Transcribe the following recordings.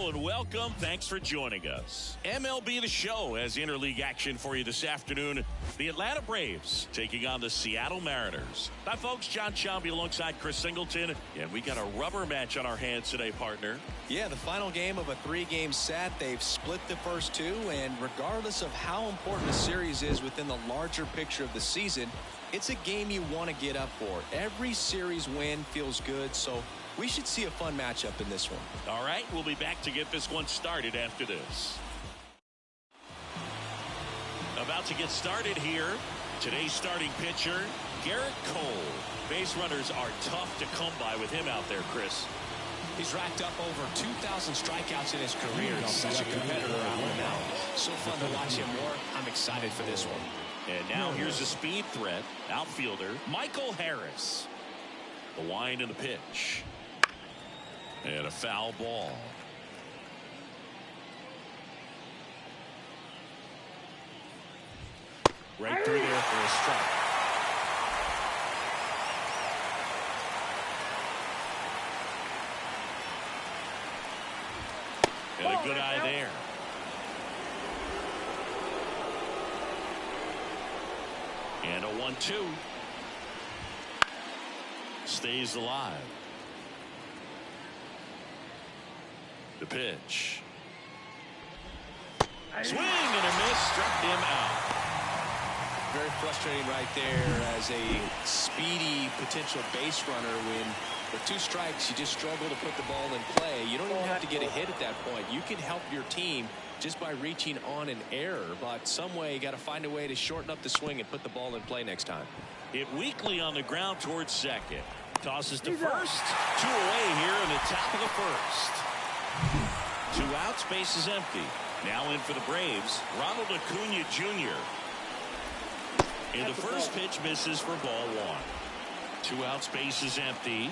Hello and welcome. Thanks for joining us. MLB The Show has interleague action for you this afternoon. The Atlanta Braves taking on the Seattle Mariners. Hi, folks. John Sciambi alongside Chris Singleton. And we got a rubber match on our hands today, partner. Yeah, the final game of a three-game set. They've split the first two, and regardless of how important the series is within the larger picture of the season, it's a game you want to get up for. Every series win feels good, so we should see a fun matchup in this one. All right, we'll be back to get this one started after this. About to get started here. Today's starting pitcher, Gerrit Cole. Base runners are tough to come by with him out there, Chris. He's racked up over 2,000 strikeouts in his career. He's such a competitor out on the mound. So fun to watch him work. I'm excited for this one. And now here's a speed threat. Outfielder, Michael Harris. The wind and the pitch. And a foul ball. Right through there for a strike. And a good eye there. And a 1-2. Stays alive. The pitch. Swing and a miss. Struck him out. Very frustrating right there as a speedy potential base runner when with two strikes you just struggle to put the ball in play. You don't even have to get a hit at that point. You can help your team just by reaching on an error, but some way you got to find a way to shorten up the swing and put the ball in play next time. Hit weakly on the ground towards second. Tosses to first. Two away here in the top of the first. 2 outs, base is empty. Now in for the Braves, Ronald Acuna Jr. And the first pitch misses for ball 1. 2 outs, base is empty.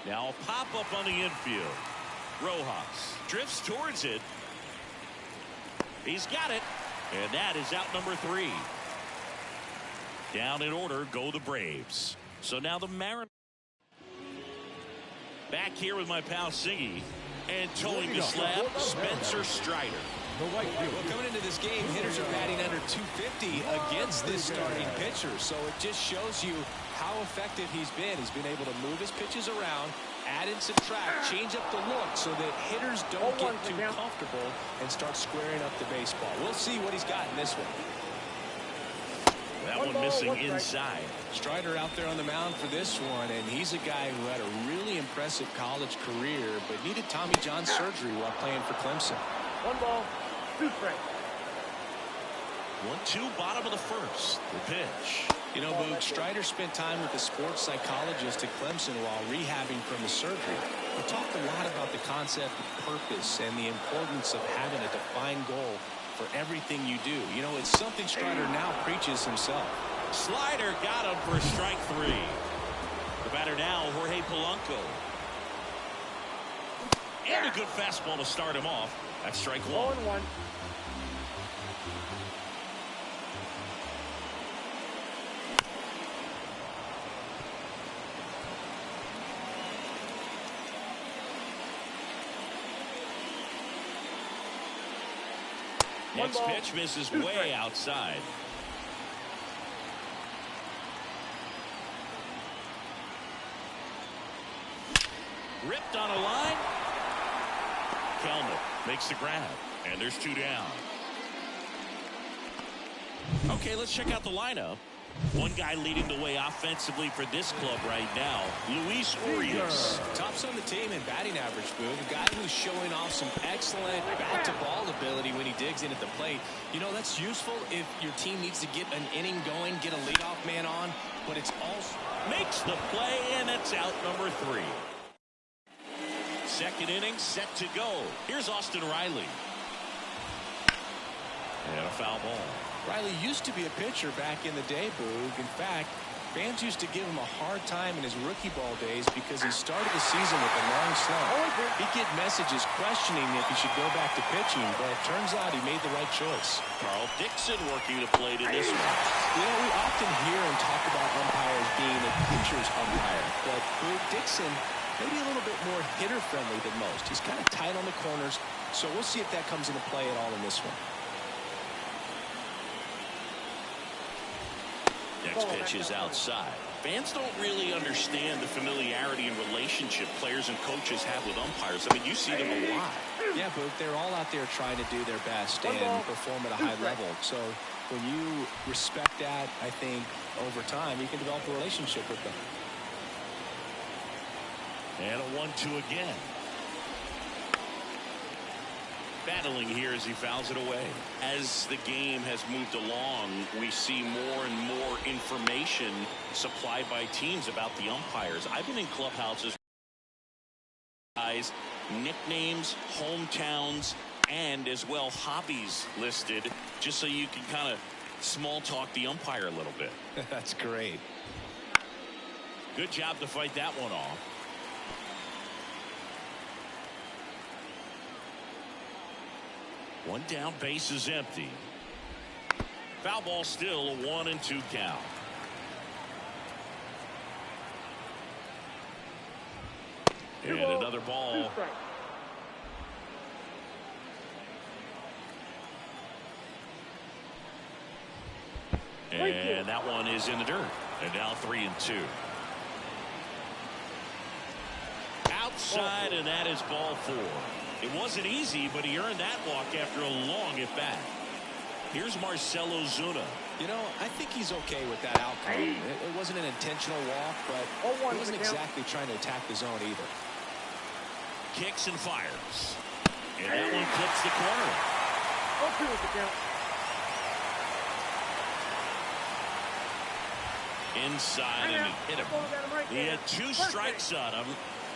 Now a pop-up on the infield. Rojas drifts towards it. He's got it. And that is out number 3. Down in order go the Braves. So now the Mariners. Back here with my pal Siggy. And towing the slab, Spencer Strider. Well, coming into this game, hitters are batting under 250 against this starting pitcher. So it just shows you how effective he's been. He's been able to move his pitches around, add and subtract, change up the look so that hitters don't get too comfortable and start squaring up the baseball. We'll see what he's got in this one. That one missing inside. Strider out there on the mound for this one, and he's a guy who had a really impressive college career but needed Tommy John surgery while playing for Clemson. 1 ball, 2 strikes. 1-2, bottom of the first. The pitch. You know, Boog, Strider spent time with a sports psychologist at Clemson while rehabbing from his surgery. We talked a lot about the concept of purpose and the importance of having a defined goal for everything you do. You know, it's something Strider now preaches himself. Slider got him for strike 3. The batter now, Jorge Polanco. And a good fastball to start him off. That's strike 1. 0-1. Next pitch misses way outside. Ripped on a line. Kelman makes the grab. And there's 2 down. Okay, let's check out the lineup. One guy leading the way offensively for this club right now, Luis Urias. Tops on the team in batting average, Boog. A guy who's showing off some excellent bat-to-ball ability when he digs in at the plate. You know, that's useful if your team needs to get an inning going, get a leadoff man on, but it's also... Makes the play, and it's out number 3. Second inning set to go. Here's Austin Riley. And a foul ball. Riley used to be a pitcher back in the day, Boog. In fact, fans used to give him a hard time in his rookie ball days because he started the season with a long slump. He'd get messages questioning if he should go back to pitching, but it turns out he made the right choice. Carl Dixon working the plate in this one. You know, we often hear and talk about umpires being a pitcher's umpire, but Boog, Dixon maybe a little bit more hitter-friendly than most. He's kind of tight on the corners, so we'll see if that comes into play at all in this one. Next pitch is outside. Fans don't really understand the familiarity and relationship players and coaches have with umpires. I mean, you see them a lot. Yeah, but they're all out there trying to do their best and perform at a high level. So when you respect that, I think over time you can develop a relationship with them. And a 1-2 again. Battling here as he fouls it away. As the game has moved along, we see more and more information supplied by teams about the umpires. I've been in clubhouses, guys, nicknames, hometowns, and as well hobbies listed, just so you can kind of small talk the umpire a little bit. That's great. Good job to fight that one off. One down, base is empty. Foul ball still, a 1-2 count. And another ball. And that one is in the dirt. And now 3-2. Outside, and that is ball 4. It wasn't easy, but he earned that walk after a long at-bat. Here's Marcell Ozuna. You know, I think he's okay with that outcome. It wasn't an intentional walk, but he wasn't exactly trying to attack the zone either. Kicks and fires. And that one clips the corner. Inside, and he hit him. He had 2 strikes on him.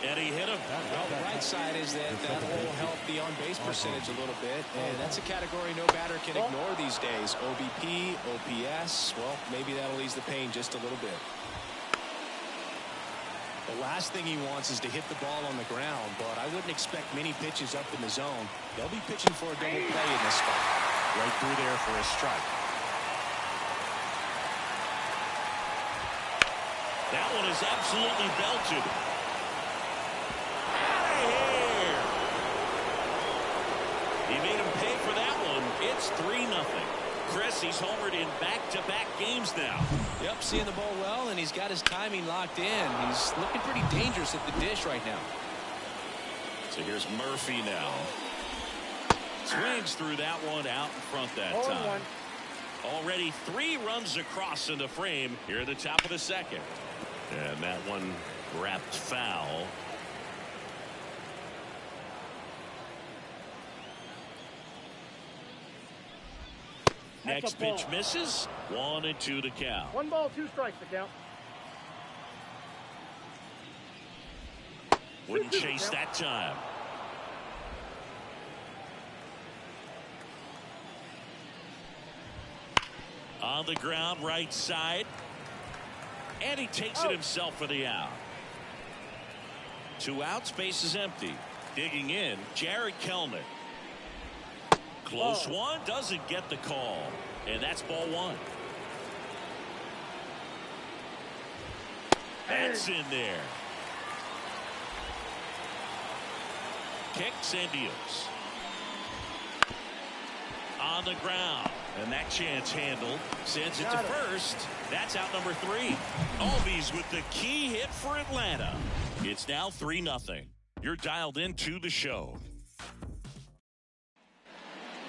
And he hit him. Well, the right side is that will help the on-base percentage a little bit. And that's a category no batter can ignore these days. OBP, OPS, well, maybe that'll ease the pain just a little bit. The last thing he wants is to hit the ball on the ground, but I wouldn't expect many pitches up in the zone. They'll be pitching for a double play in this spot. Right through there for a strike. That one is absolutely belted. He made him pay for that one. It's 3-0. Chris, he's homered in back-to-back games now. Yep, seeing the ball well, and he's got his timing locked in. He's looking pretty dangerous at the dish right now. So here's Murphy now. Swings through that one out in front that time. Already 3 runs across into frame here at the top of the second. And that one wrapped foul. Next pitch misses. 1-2 to count. 1 ball, 2 strikes to count. Wouldn't chase that time. On the ground, right side. And he takes it himself for the out. 2 outs, base is empty. Digging in, Jared Kelenic. Close one, doesn't get the call. And that's ball 1. That's in there. Kicks and deals. On the ground. And that chance handled. Sends it to first. That's out number 3. Albies with the key hit for Atlanta. It's now 3-0. You're dialed into the show.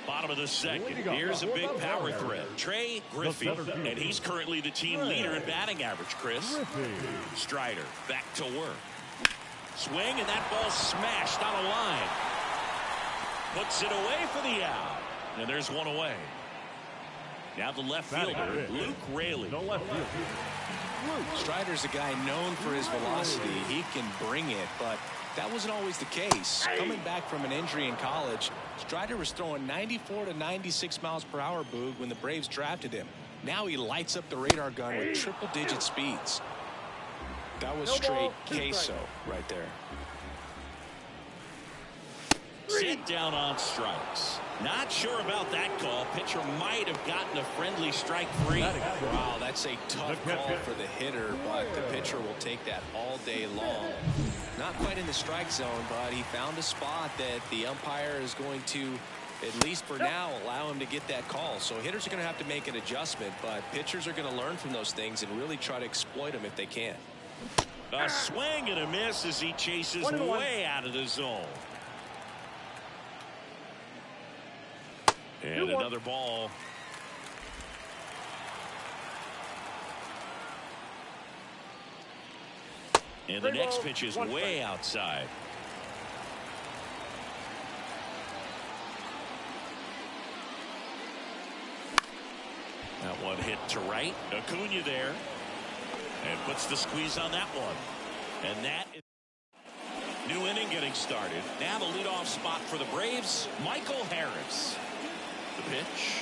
Bottom of the second. Here's a big power threat. Trey Griffey. And he's currently the team leader in batting average, Chris. Strider back to work. Swing, and that ball smashed on a line. Puts it away for the out. And there's one away. Now the left fielder, Luke Raley. Strider's a guy known for his velocity. He can bring it, but that wasn't always the case. Coming back from an injury in college, Strider was throwing 94 to 96 miles per hour, Boog, when the Braves drafted him. Now he lights up the radar gun with triple-digit speeds. That was straight queso right there. Sit down on strikes. Not sure about that call. Pitcher might have gotten a friendly strike 3. Wow, that's a tough call for the hitter, but the pitcher will take that all day long. Not quite in the strike zone, but he found a spot that the umpire is going to, at least for now, allow him to get that call. So hitters are going to have to make an adjustment, but pitchers are going to learn from those things and really try to exploit them if they can. A swing and a miss as he chases way out of the zone. And another ball. And the next pitch is way outside. That one hit to right. Acuna there. And puts the squeeze on that one. And that is new inning getting started. Now the leadoff spot for the Braves, Michael Harris. The pitch.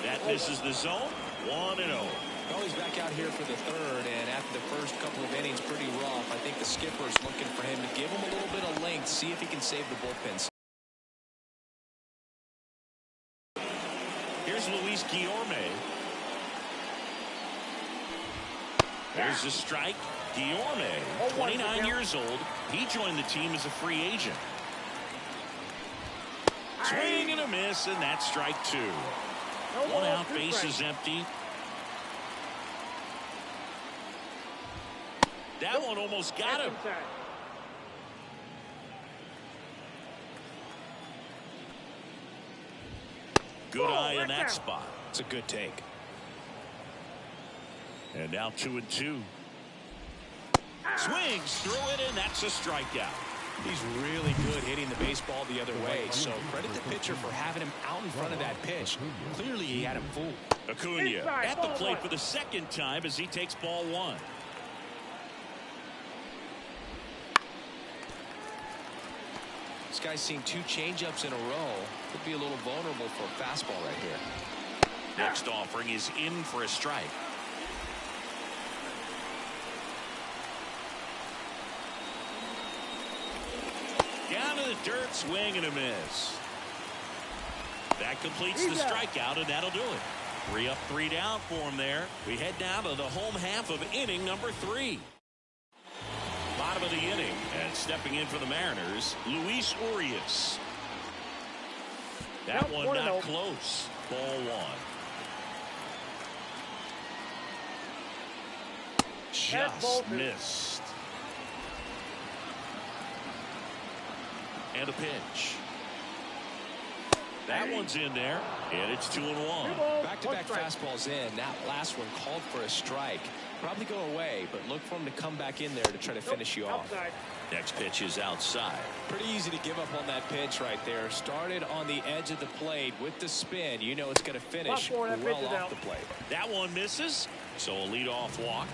That misses the zone. 1-0. Well, he's back out here for the third, and after the first couple of innings, pretty rough. I think the skipper's looking for him to give him a little bit of length, see if he can save the bullpen. Here's Luis Guillorme. There's a strike. Guillorme, 29 years old. He joined the team as a free agent. Swing and a miss, and that's strike two. One out, base is empty. That one almost got him. Good eye in that spot. It's a good take. And now 2-2. Swings through it, and that's a strikeout. He's really good hitting the baseball the other way, so credit the pitcher for having him out in front of that pitch. Clearly he had him fooled. Acuna at the plate for the second time as he takes ball one. This guy's seen two changeups in a row. Could be a little vulnerable for a fastball right here. Next offering is in for a strike. Down to the dirt, swing and a miss. That completes the strikeout, and that'll do it. 3 up, 3 down for him there. We head down to the home half of inning number 3. Bottom of the inning, and stepping in for the Mariners, Luis Urias. That one not close. Ball one. Just missed. And a pitch. That one's in there, and it's 2-1. Back-to-back fastballs in. That last one called for a strike. Probably go away, but look for him to come back in there to try to finish you off. Next pitch is outside. Pretty easy to give up on that pitch right there. Started on the edge of the plate with the spin. You know it's going to finish well off the plate. That one misses, so a leadoff walk.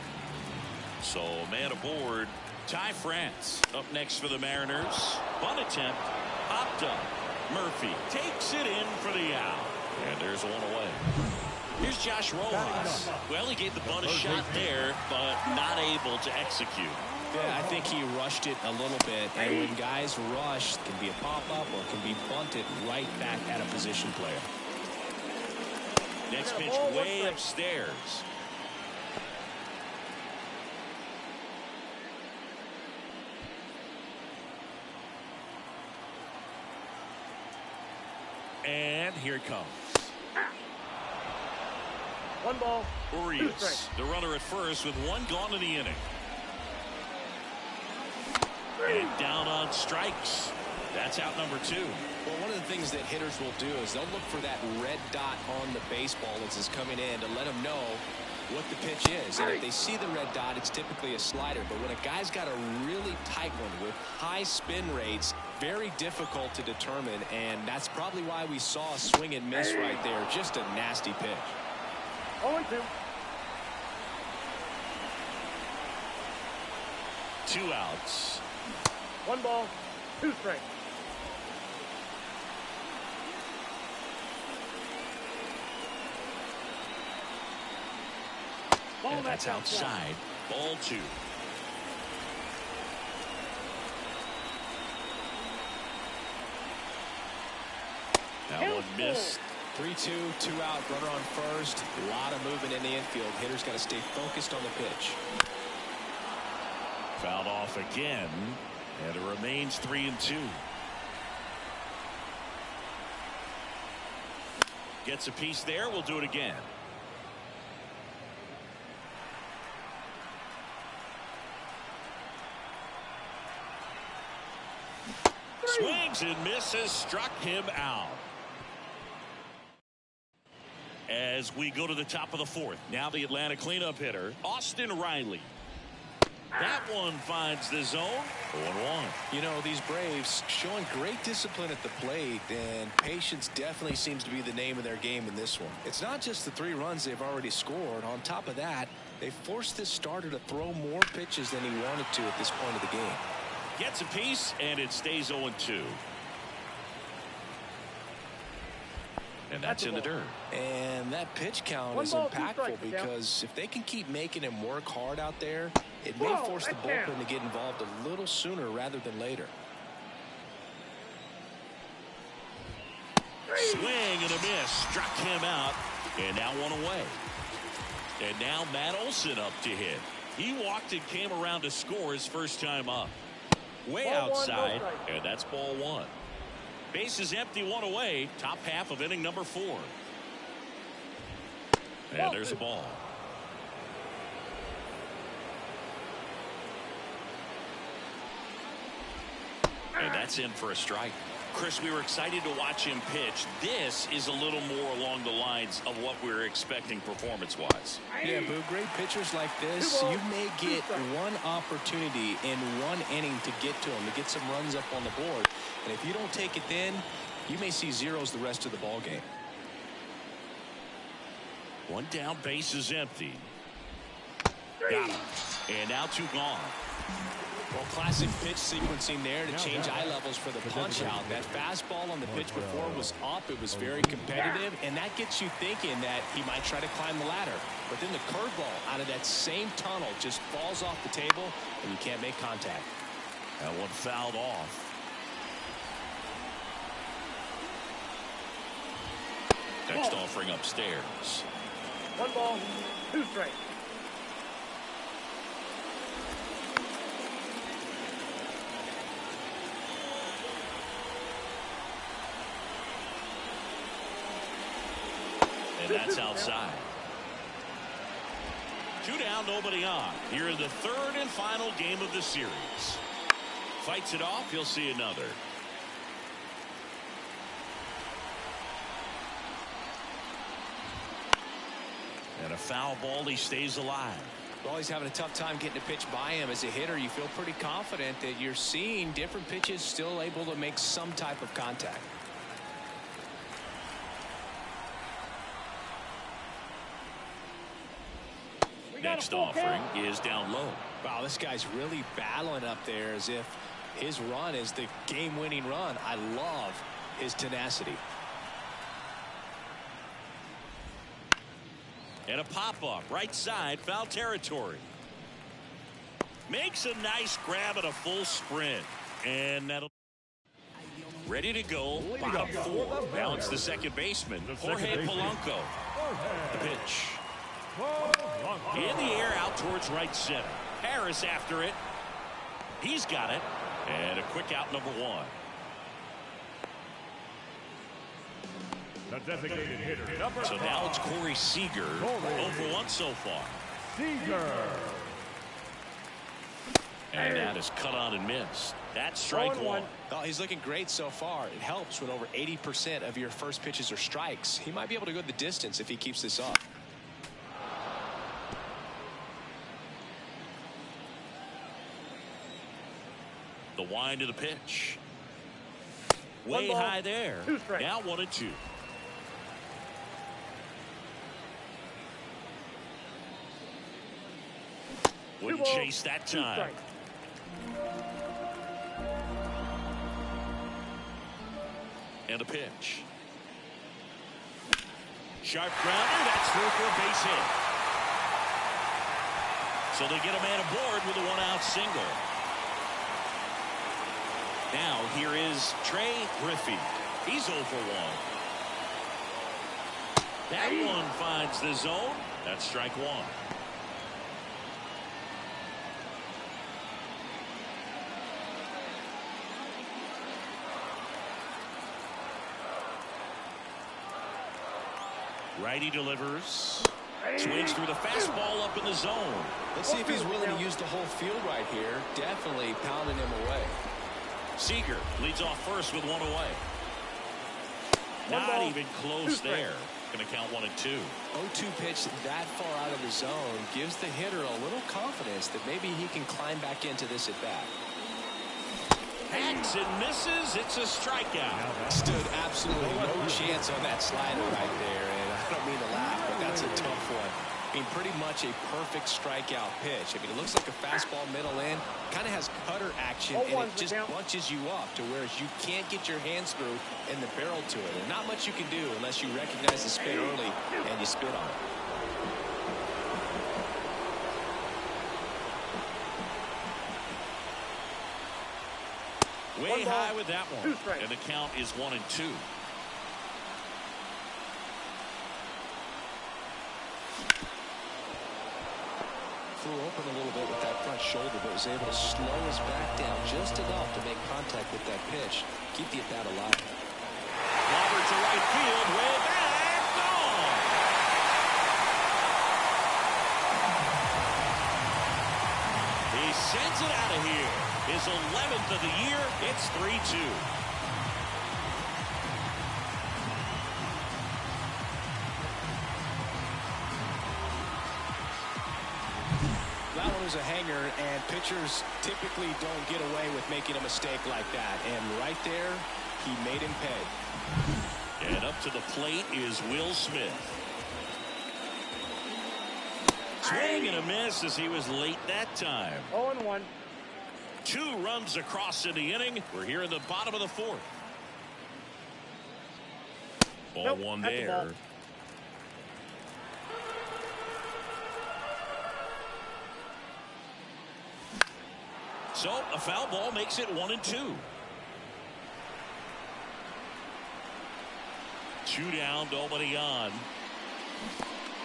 So man aboard, Ty France up next for the Mariners. Bunt attempt, popped up. Murphy takes it in for the out. And there's one away. Here's Josh Rojas. Well, he gave the bunt a shot there, but not able to execute. Yeah, I think he rushed it a little bit. And when guys rush, it can be a pop-up or it can be bunted right back at a position player. Next pitch way upstairs. And here it comes. 1 ball. Urias, the runner at first with 1 gone in the inning. And down on strikes. That's out number 2. Well, one of the things that hitters will do is they'll look for that red dot on the baseball as it's coming in to let them know what the pitch is. And if they see the red dot, it's typically a slider. But when a guy's got a really tight one with high spin rates, very difficult to determine. And that's probably why we saw a swing and miss right there. Just a nasty pitch. 0-2. 2 outs. 1 ball, 2 strikes. And that's outside. Ball 2. That one missed. 3-2, 2 out, runner on first. A lot of movement in the infield. Hitters got to stay focused on the pitch. Fouled off again, and it remains 3-2. Gets a piece there. We'll do it again. Swings and misses, struck him out. As we go to the top of the fourth, now the Atlanta cleanup hitter, Austin Riley. That one finds the zone. 0-1. You know, these Braves showing great discipline at the plate, and patience definitely seems to be the name of their game in this one. It's not just the 3 runs they've already scored. On top of that, they forced this starter to throw more pitches than he wanted to at this point of the game. Gets a piece, and it stays 0-2. And that's in the dirt. And that pitch count is impactful because if they can keep making him work hard out there, it may force the bullpen to get involved a little sooner rather than later. Swing and a miss. Struck him out. And now 1 away. And now Matt Olson up to hit. He walked and came around to score his first time up. Way outside. And that's ball 1. Bases empty, 1 away. Top half of inning number 4. And there's a ball. And that's in for a strike. Chris, we were excited to watch him pitch. This is a little more along the lines of what we were expecting performance-wise. Yeah, Boo, great pitchers like this, you may get one opportunity in one inning to get to them, to get some runs up on the board. And if you don't take it then, you may see zeros the rest of the ball game. 1 down, base is empty. Got him. And now 2 gone. Well, classic pitch sequencing there to change eye levels for the punch out. That fastball on the pitch before was up. It was very competitive, and that gets you thinking that he might try to climb the ladder. But then the curveball out of that same tunnel just falls off the table, and you can't make contact. That one fouled off. Next offering upstairs. 1 ball, 2 strikes. And that's outside. 2 down, nobody on. Here in the 3rd and final game of the series. Fights it off, you'll see another. And a foul ball, he stays alive. Well, he's having a tough time getting a pitch by him. As a hitter, you feel pretty confident that you're seeing different pitches still able to make some type of contact. Next offering is down low. Wow, this guy's really battling up there as if his run is the game-winning run. I love his tenacity. And a pop-up, right side, foul territory. Makes a nice grab at a full sprint. And that'll... Ready to go, bottom 4. Now it's the second baseman, Jorge Polanco. The pitch. In the air out towards right center. Harris after it. He's got it. And a quick out, number 1. The designated hitter, number So now it's Corey Seager. 0 for 1 so far. Seager. And that is cut on and missed. That's strike 1. Oh, he's looking great so far. It helps when over 80% of your first pitches are strikes. He might be able to go the distance if he keeps this up. The wind of the pitch. Way high there. Now 1-2. Wouldn't chase that time. And a pitch. Sharp grounder. That's through for a base hit. So they get a man aboard with a 1-out single. Now here is Trey Griffey. He's 0 for 1. That one finds the zone. That's strike 1. Righty delivers. Swings through the fastball up in the zone. Let's see if he's willing to use the whole field right here. Definitely pounding him away. Seager leads off first with one away. Not even close there. Going to count 1-2. 0-2 pitch that far out of the zone gives the hitter a little confidence that maybe he can climb back into this at bat. Hacks and misses. It's a strikeout. Stood absolutely no chance on that slider right there. And I don't mean to laugh, but that's a tough one. I mean, pretty much a perfect strikeout pitch. I mean, it looks like a fastball middle in. Kind of has cutter action, and it just bunches you up to where you can't get your hands through and the barrel to it. And not much you can do unless you recognize the spin early and you spit on it. Way high with that one. And the count is 1-2. Flew open a little bit with that front shoulder, but was able to slow his back down just enough to make contact with that pitch. Keep the at-bat alive. Robert to right field. Way back. Gone. He sends it out of here. His 11th of the year. It's 3-2. That one was a hanger, and pitchers typically don't get away with making a mistake like that. And right there, he made him pay. And up to the plate is Will Smith. Swing and a miss as he was late that time. 0-1. 2 runs across in the inning. We're here in the bottom of the 4th. Ball one there. So a foul ball makes it 1-2. 2 down, nobody on.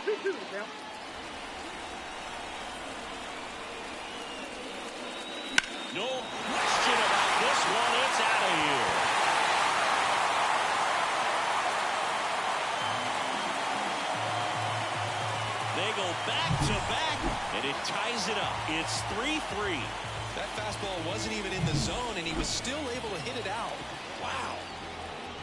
2-2 now. No question about this one. It's out of here. They go back to back, and it ties it up. It's 3-3. That fastball wasn't even in the zone, and he was still able to hit it out. Wow.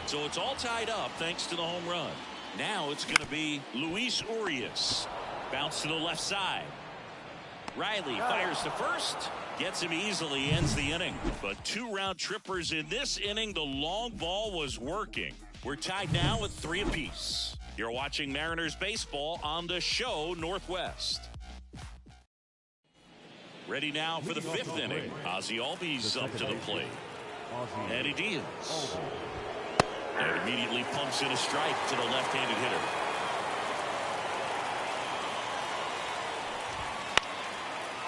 So it's all tied up thanks to the home run. Now it's going to be Luis Urias. Bounce to the left side. Riley fires to first. Gets him easily, ends the inning. But 2 round trippers in this inning. The long ball was working. We're tied now with 3 apiece. You're watching Mariners baseball on the show Northwest. Ready now for the 5th inning. Ozzie Albies up to the plate. Eddie Diaz. And immediately pumps in a strike to the left-handed hitter.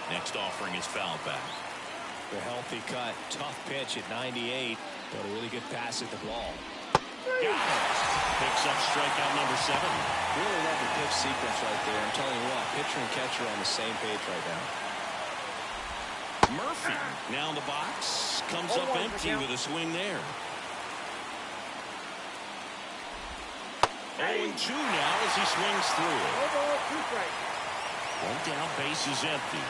Next offering is fouled back. The healthy cut, tough pitch at 98, but a really good pass at the ball. Picks up strikeout number 7. Really love the pitch sequence right there. I'm telling you what, pitcher and catcher are on the same page right now. Murphy now in the box. Comes up empty with a swing there. 0-2 now as he swings through it. 1 down, base is empty.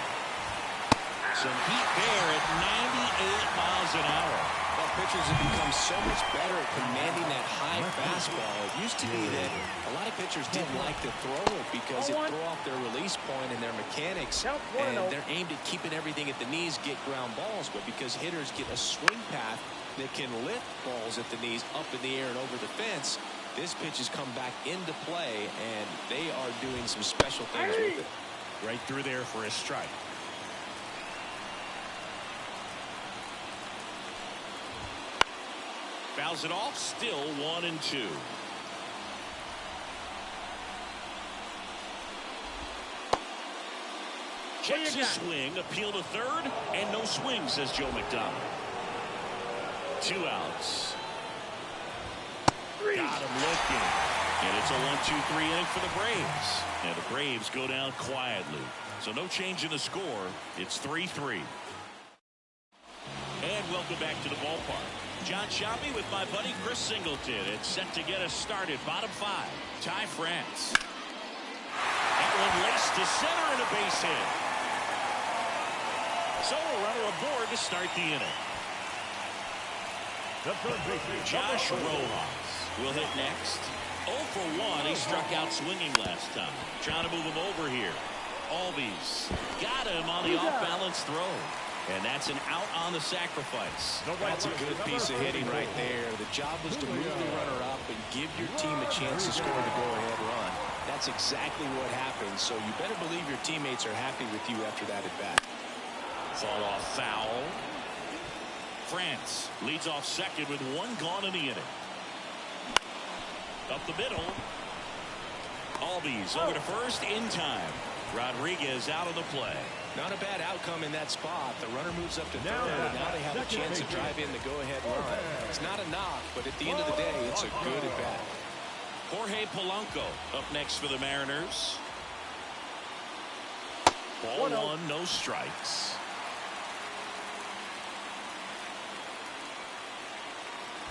Some heat there at 98 miles an hour. Well, pitchers have become so much better at commanding that high fastball. It used to be that a lot of pitchers didn't like to throw it because it threw off their release point and their mechanics, and they're aimed at keeping everything at the knees, get ground balls. But because hitters get a swing path that can lift balls at the knees up in the air and over the fence, this pitch has come back into play, and they are doing some special things with it. Right through there for a strike. Fouls it off, still 1-2. Checks his swing, appeal to third, and no swing, says Joe McDonald. 2 outs. Got him looking. And it's a 1-2-3 inning for the Braves. And the Braves go down quietly. So no change in the score. It's 3-3. And welcome back to the ballpark. John Shelby with my buddy Chris Singleton. It's set to get us started. Bottom 5. Ty France. That one laced to center and a base hit. So a runner aboard to start the inning. Josh Rojas will hit next. 0 for 1. He struck out swinging last time. Trying to move him over here. Albies got him on the off-balance throw. And that's an out on the sacrifice. That's a good piece of hitting right there. The job was to move the runner up and give your team a chance to score the go-ahead run. That's exactly what happened. So you better believe your teammates are happy with you after that at bat. Fall off foul. France leads off second with 1 gone in the inning. Up the middle. Albies over to first in time. Rodriguez out of the play. Not a bad outcome in that spot. The runner moves up to third, and now they have a chance to drive in the go-ahead run. It's not a knock, but at the end of the day, it's a good at bat. Jorge Polanco up next for the Mariners. Ball 1, no strikes.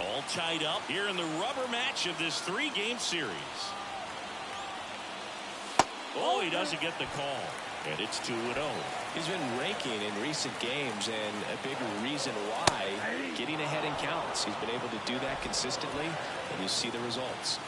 All tied up here in the rubber match of this 3-game series. Oh, he doesn't get the call. And it's 2-0. He's been raking in recent games, and a big reason why, getting ahead in counts. He's been able to do that consistently, and you see the results.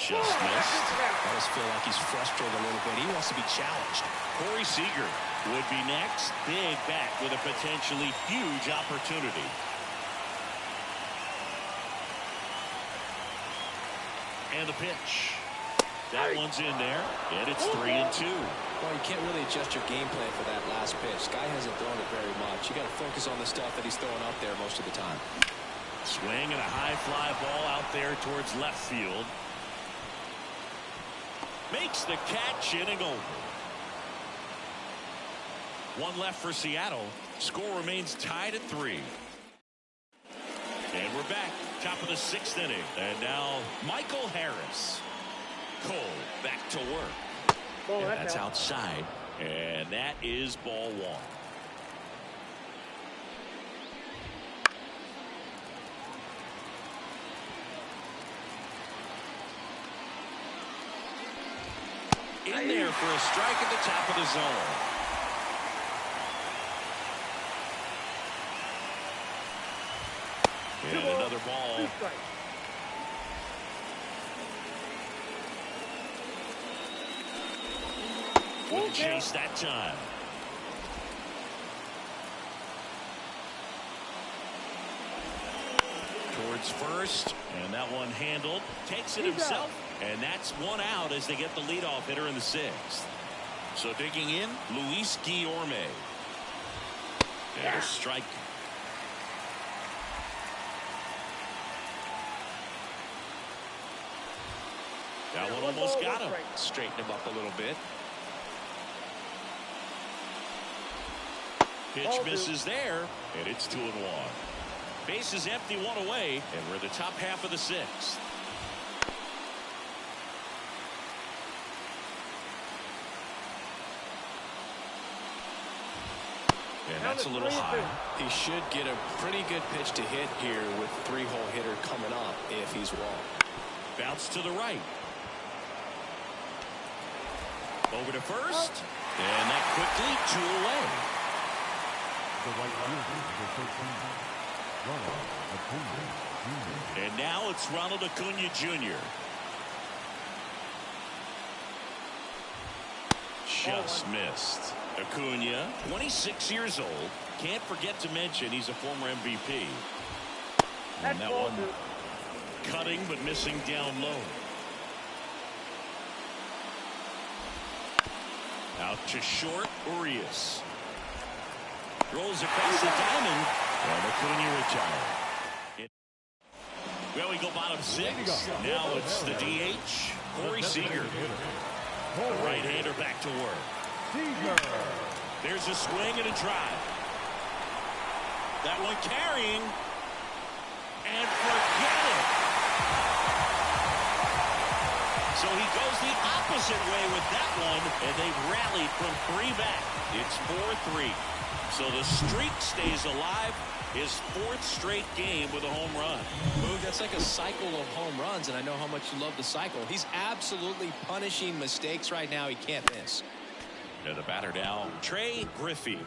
Just missed. I just feel like he's frustrated a little bit. He wants to be challenged. Corey Seager would be next. Big back with a potentially huge opportunity. And the pitch. That one's in there, and it's 3-2. Well, you can't really adjust your game plan for that last pitch. Guy hasn't thrown it very much. You got to focus on the stuff that he's throwing out there most of the time. Swing and a high fly ball out there towards left field. Makes the catch, inning over. 1 left for Seattle. Score remains tied at 3. And we're back. Top of the 6th inning. And now Michael Harris. Cole back to work. And that's outside. And that is ball 1. In there for a strike at the top of the zone. And another ball. Wouldn't chase that time. Towards first, and that one handled. Takes it himself, and that's 1 out as they get the leadoff hitter in the 6th. So digging in, Luis Guillorme. And a strike. That one almost got him. Straighten him up a little bit. Pitch misses there, and it's 2-1. Bases empty, 1 away, and we're in the top half of the 6th. And that's a little high. He should get a pretty good pitch to hit here with 3-hole hitter coming up if he's wrong. Bounce to the right. Over to first, and that quickly 2 away. And now it's Ronald Acuna Jr. Just missed. Acuna, 26 years old. Can't forget to mention he's a former MVP. And that one cutting but missing down low. Out to short, Urias. Rolls across the diamond, and Acuna retired. Well, we go bottom 6. Now it's the DH, Corey Seager. The right-hander back to work. There's a swing and a drive. That one carrying, and forget it. So he goes the opposite way with that one, and they've rallied from 3 back. It's 4-3. So the streak stays alive. His 4th straight game with a home run. Boog, that's like a cycle of home runs, and I know how much you love the cycle. He's absolutely punishing mistakes right now he can't miss. And the batter now, Trey Griffey.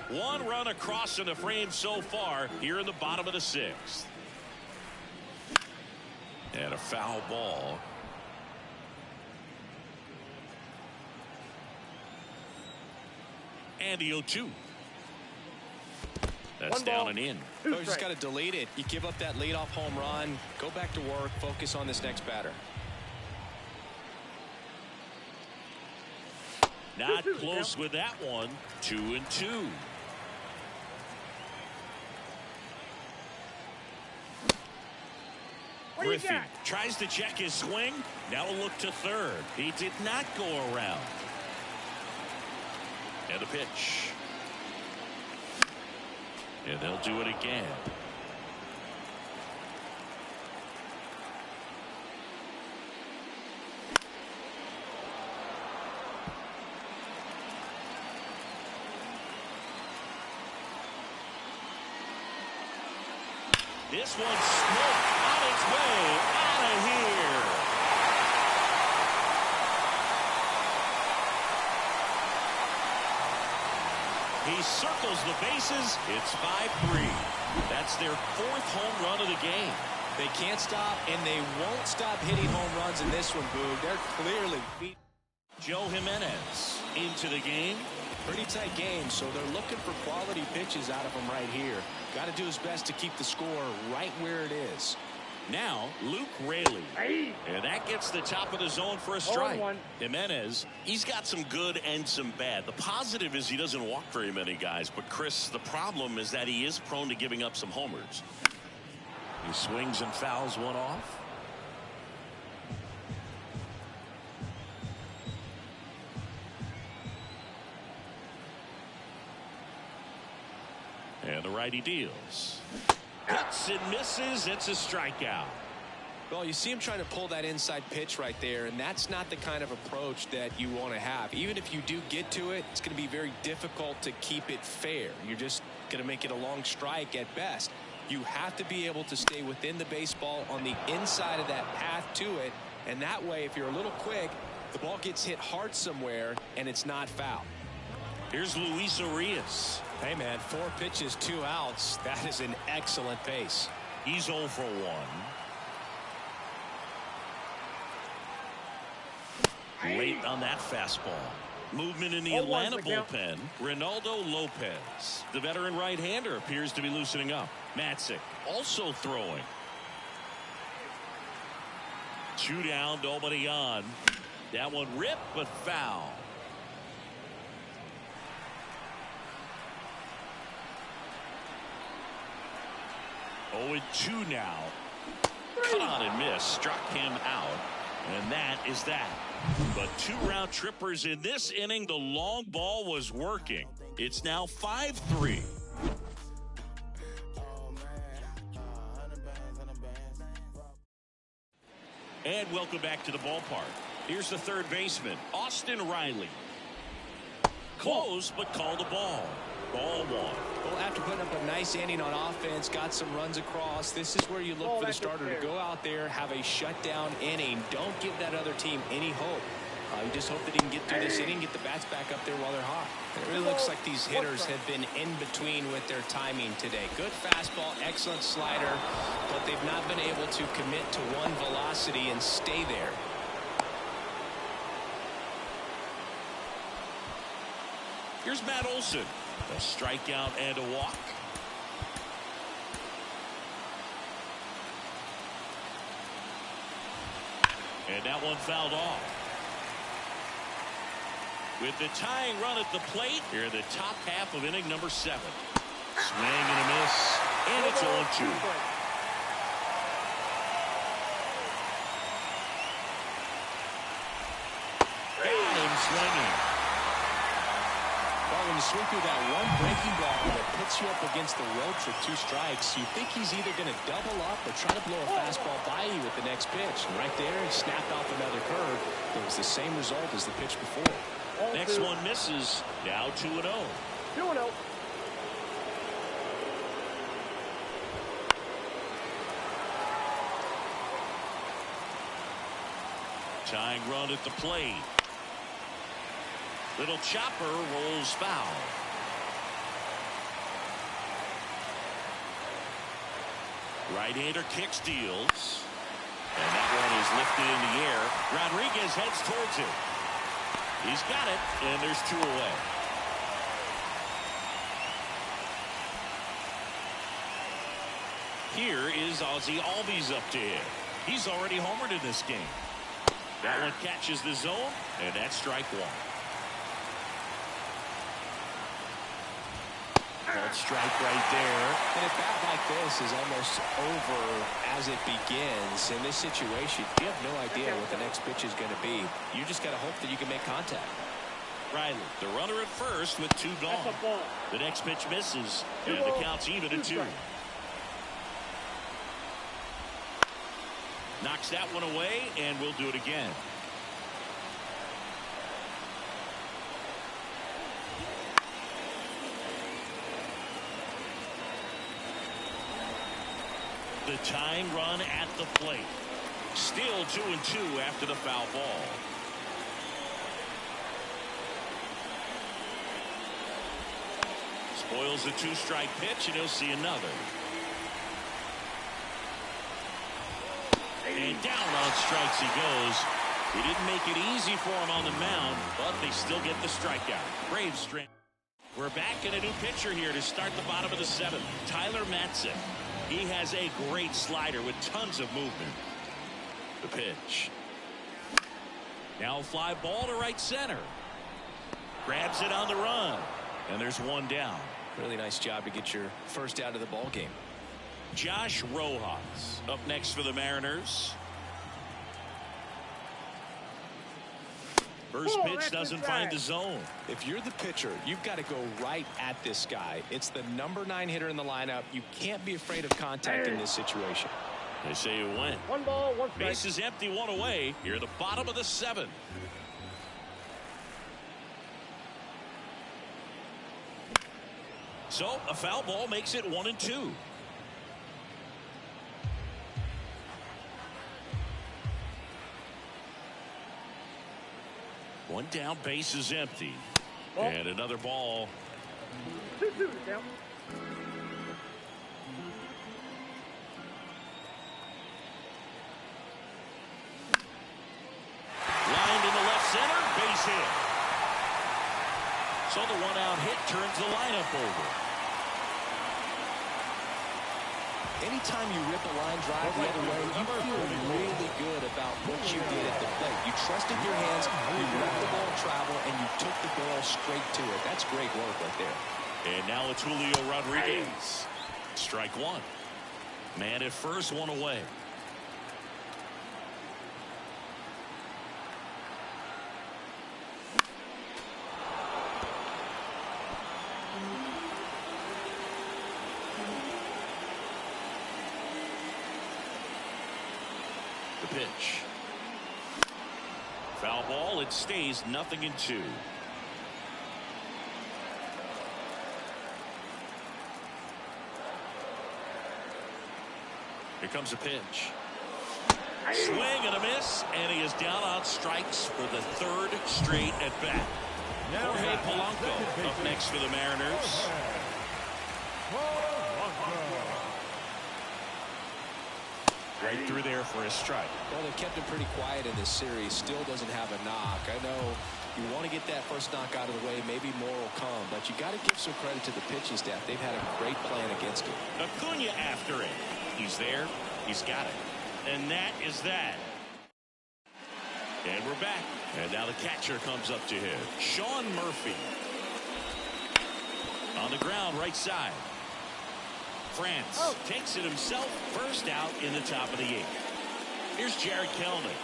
1 run across in the frame so far here in the bottom of the 6th. And a foul ball. And the 0-2. That's down and in. You just got to delete it. You give up that leadoff home run. Go back to work. Focus on this next batter. Not close with that one. 2-2. Griffey tries to check his swing. Now a look to third. He did not go around. And a pitch. And they'll do it again. This one's smoked on its way out of here. He circles the bases. It's 5-3. That's their 4th home run of the game. They can't stop, and they won't stop hitting home runs in this one, Boog. They're clearly beat. Joe Jimenez into the game. Pretty tight game, so they're looking for quality pitches out of him right here. Got to do his best to keep the score right where it is. Now, Luke Raley. And that gets the top of the zone for a strike. Jimenez, he's got some good and some bad. The positive is he doesn't walk very many guys. But, Chris, the problem is that he is prone to giving up some homers. He swings and fouls one off. And the righty deals. Cuts and misses. It's a strikeout. Well, you see him trying to pull that inside pitch right there, and that's not the kind of approach that you want to have. Even if you do get to it, it's going to be very difficult to keep it fair. You're just going to make it a long strike at best. You have to be able to stay within the baseball on the inside of that path to it, and that way, if you're a little quick, the ball gets hit hard somewhere, and it's not foul. Here's Luis Arias. Hey, man, 4 pitches, 2 outs. That is an excellent pace. He's 0 for 1. Late on that fastball. Movement in the Atlanta bullpen. Reynaldo Lopez. The veteran right-hander appears to be loosening up. Matzik also throwing. 2 down, nobody on. That one ripped, but foul. Oh, 2 now. Cut on and miss. Struck him out. And that is that. But 2 round trippers in this inning. The long ball was working. It's now 5-3. And welcome back to the ballpark. Here's the third baseman, Austin Riley. Close, but called a ball. Ball 1. Well, after putting up a nice inning on offense, got some runs across, this is where you look for the starter to go out there, have a shutdown inning. Don't give that other team any hope. You just hope that he can get through this inning, get the bats back up there while they're hot. It really looks like these hitters have been in between with their timing today. Good fastball, excellent slider, but they've not been able to commit to one velocity and stay there. Here's Matt Olson. A strikeout and a walk. And that one fouled off. With the tying run at the plate, here in the top half of inning number 7. Swing and a miss. And it's 0-2. Got him swinging. Well, when when you swing through that one breaking ball that puts you up against the rope for 2 strikes, you think he's either going to double up or try to blow a fastball by you with the next pitch. And right there, he snapped off another curve. It was the same result as the pitch before. Next one misses. Now 2-0. 2-0. Tying run at the plate. Little chopper rolls foul. Right-hander kick steals. And that one is lifted in the air. Rodriguez heads towards it. He's got it, and there's 2 away. Here is Ozzie Albies up to hit. He's already homered in this game. That one catches the zone, and that's strike 1. Called strike right there. And a bat like this is almost over as it begins. In this situation, you have no idea what the next pitch is going to be. You just got to hope that you can make contact. Riley, the runner at first with 2 gone. The next pitch misses, and the count's even at 2. Knocks that one away, and we'll do it again. The tying run at the plate. Still 2-2 after the foul ball. Spoils the 2-strike pitch, and he'll see another. And down on strikes he goes. They didn't make it easy for him on the mound, but they still get the strikeout. Braves strength. We're back in a new pitcher here to start the bottom of the 7th. Tyler Matzek. He has a great slider with tons of movement. The pitch. Now fly ball to right center. Grabs it on the run. And there's 1 down. Really nice job to get your first out of the ball game. Josh Rojas up next for the Mariners. First pitch doesn't find the zone. If you're the pitcher, you've got to go right at this guy. It's the number 9 hitter in the lineup. You can't be afraid of contact in this situation. They say you win. 1 ball, 1 strike. Base is empty, 1 away. Here at the bottom of the 7th. So a foul ball makes it 1-2. One down, base is empty. And another ball. 2-2 count. Lined into left center, base hit. So the 1-out hit turns the lineup over. Anytime you rip a line drive the other way, you feel really good about what you did at the plate. You trusted your hands, you let the ball travel, and you took the ball straight to it. That's great work right there. And now it's Julio Rodriguez. Strike 1. Man at first, 1 away. The pitch. Foul ball. It stays 0-2. Here comes a pitch. Swing and a miss, and he is down on strikes for the 3rd straight at bat. Jorge Polanco up next for the Mariners. Right through there for a strike. Well, they've kept him pretty quiet in this series. Still doesn't have a knock. I know you want to get that first knock out of the way. Maybe more will come. But you got to give some credit to the pitching staff. They've had a great plan against him. Acuna after it. He's there. He's got it. And that is that. And we're back. And now the catcher comes up to him. Sean Murphy. On the ground, right side. France takes it himself, first out in the top of the 8th. Here's Jared Kelenic.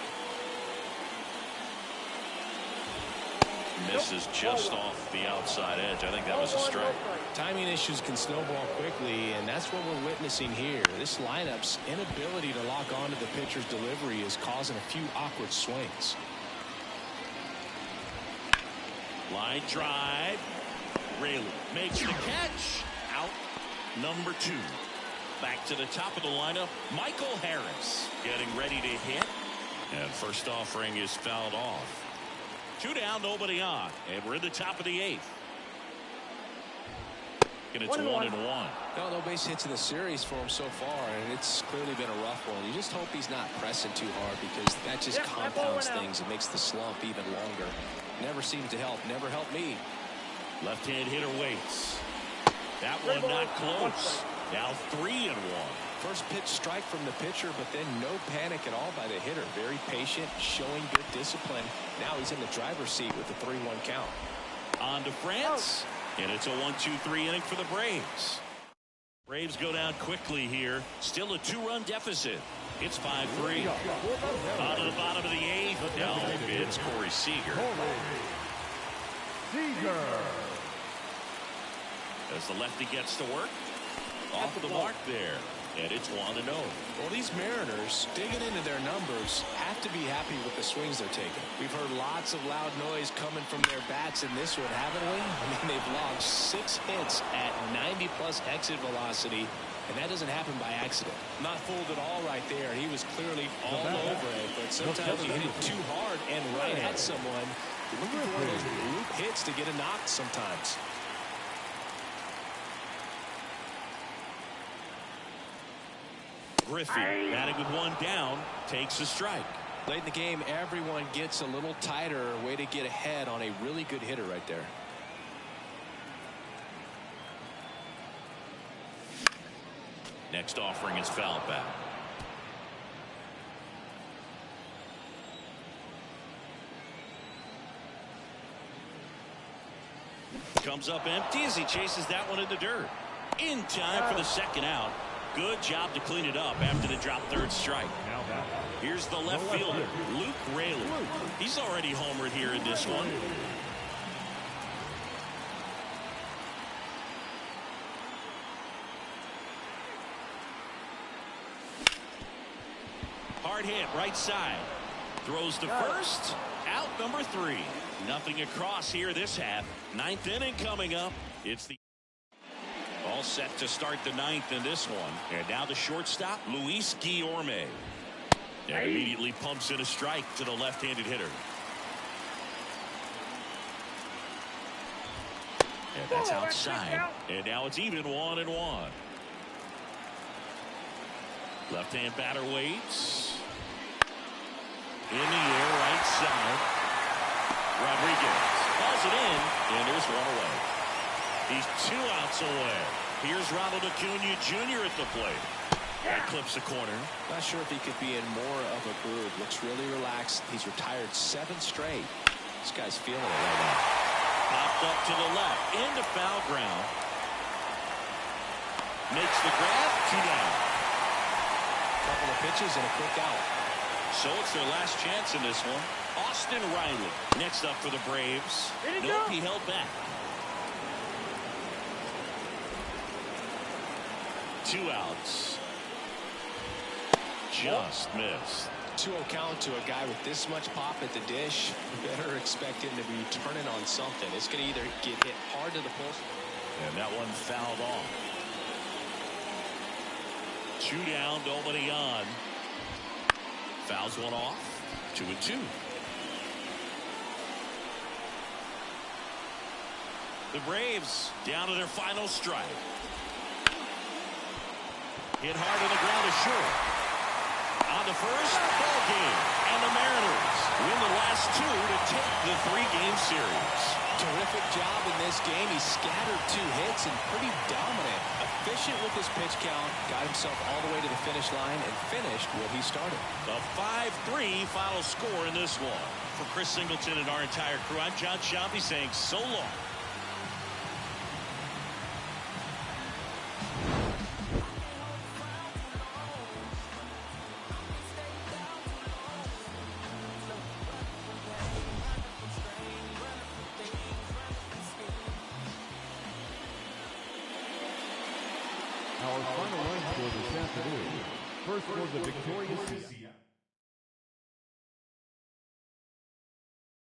Misses just off the outside edge. I think that was a strike. Timing issues can snowball quickly, and that's what we're witnessing here. This lineup's inability to lock onto the pitcher's delivery is causing a few awkward swings. Line drive. Raley makes the catch. Out number 2. Back to the top of the lineup, Michael Harris getting ready to hit. And first offering is fouled off. 2 down, nobody on. And we're in the top of the 8th. And it's 1-1. No base hits in the series for him so far, and it's clearly been a rough one. You just hope he's not pressing too hard, because that just compounds things. It makes the slump even longer. Never seems to help. Never helped me. Left-hand hitter waits. That one not close. Now 3-1. First pitch strike from the pitcher, but then no panic at all by the hitter. Very patient, showing good discipline. Now he's in the driver's seat with the 3-1 count. On to France. And it's a 1-2-3 inning for the Braves. Braves go down quickly here. Still a 2-run deficit. It's 5-3. On to the bottom of the 8th. Now it's Corey Seager. As the lefty gets to work. Off the mark there. And it's 1-0. Well, these Mariners, digging into their numbers, have to be happy with the swings they're taking. We've heard lots of loud noise coming from their bats in this one, haven't we? I mean, they've logged 6 hits at 90-plus exit velocity, and that doesn't happen by accident. Not fooled at all right there. He was clearly all over it, but sometimes you hit it too hard and right at someone. You're looking for those loop hits to get a knock sometimes. Griffey batting with 1 down, takes a strike. Late in the game, everyone gets a little tighter. Way to get ahead on a really good hitter right there. Next offering is fouled back. Comes up empty as he chases that one in the dirt. In time for the second out. Good job to clean it up after the drop third strike. Here's the left fielder, Luke Raley. He's already homered here in this one. Hard hit right side. Throws to first. Out number 3. Nothing across here this half. 9th inning coming up. It's the all set to start the 9th in this one. And now the shortstop, Luis Guillorme. And immediately pumps in a strike to the left-handed hitter. And that's outside. And now it's even 1-1. Left-hand batter waits. In the air, right side. Rodriguez calls it in, and there's 1 away. He's 2 outs away. Here's Ronald Acuna Jr. at the plate. That clips the corner. Not sure if he could be in more of a groove. Looks really relaxed. He's retired 7 straight. This guy's feeling it right now. Popped up to the left. Into foul ground. Makes the grab. 2 down. Couple of pitches and a quick out. So it's their last chance in this one. Austin Riley next up for the Braves. Nope, he held back. 2 outs. Just missed. 2-0 count to a guy with this much pop at the dish. You better expect him to be turning on something. It's going to either get hit hard to the post. And that one fouled off. 2 down, nobody on. Fouls one off. 2-2. The Braves down to their final strike. Hit hard on the ground to short. On the first, ball game. And the Mariners win the last 2 to take the 3-game series. Terrific job in this game. He scattered 2 hits and pretty dominant. Efficient with his pitch count. Got himself all the way to the finish line and finished what he started. The 5-3 final score in this one. For Chris Singleton and our entire crew, I'm John Sciambi saying so long.